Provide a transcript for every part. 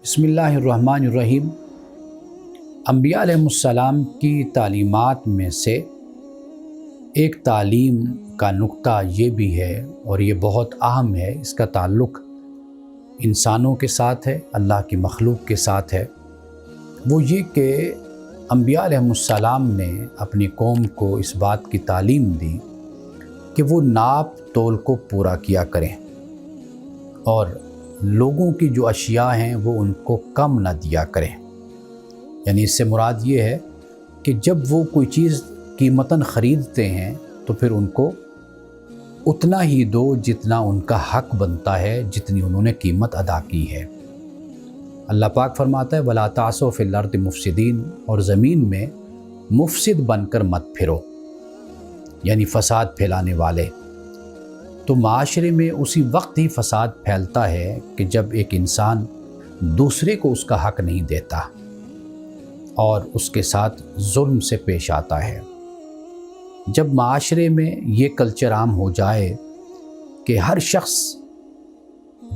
بسم اللہ الرحمن الرحیم۔ انبیاء علیہم السلام کی تعلیمات میں سے ایک تعلیم کا نقطہ یہ بھی ہے اور یہ بہت اہم ہے، اس کا تعلق انسانوں کے ساتھ ہے، اللہ کی مخلوق کے ساتھ ہے۔ وہ یہ کہ انبیاء علیہم السلام نے اپنی قوم کو اس بات کی تعلیم دی کہ وہ ناپ تول کو پورا کیا کریں اور لوگوں کی جو اشیاء ہیں وہ ان کو کم نہ دیا کریں۔ یعنی اس سے مراد یہ ہے کہ جب وہ کوئی چیز قیمتاً خریدتے ہیں تو پھر ان کو اتنا ہی دو جتنا ان کا حق بنتا ہے، جتنی انہوں نے قیمت ادا کی ہے۔ اللہ پاک فرماتا ہے وَلَا تَعْثَوْا فِي الْأَرْضِ مُفْسِدِينَ، اور زمین میں مفسد بن کر مت پھرو، یعنی فساد پھیلانے والے۔ تو معاشرے میں اسی وقت ہی فساد پھیلتا ہے کہ جب ایک انسان دوسرے کو اس کا حق نہیں دیتا اور اس کے ساتھ ظلم سے پیش آتا ہے۔ جب معاشرے میں یہ کلچر عام ہو جائے کہ ہر شخص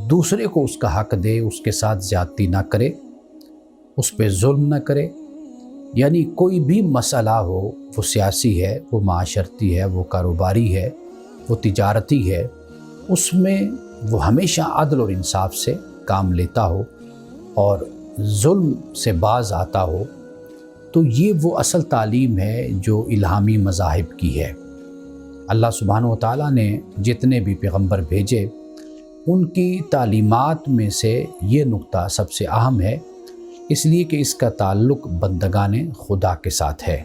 دوسرے کو اس کا حق دے، اس کے ساتھ زیادتی نہ کرے، اس پہ ظلم نہ کرے، یعنی کوئی بھی مسئلہ ہو، وہ سیاسی ہے، وہ معاشرتی ہے، وہ کاروباری ہے، وہ تجارتی ہے، اس میں وہ ہمیشہ عدل اور انصاف سے کام لیتا ہو اور ظلم سے باز آتا ہو، تو یہ وہ اصل تعلیم ہے جو الہامی مذاہب کی ہے۔ اللہ سبحانہ و تعالیٰ نے جتنے بھی پیغمبر بھیجے ان کی تعلیمات میں سے یہ نقطہ سب سے اہم ہے، اس لیے کہ اس کا تعلق بندگان خدا کے ساتھ ہے۔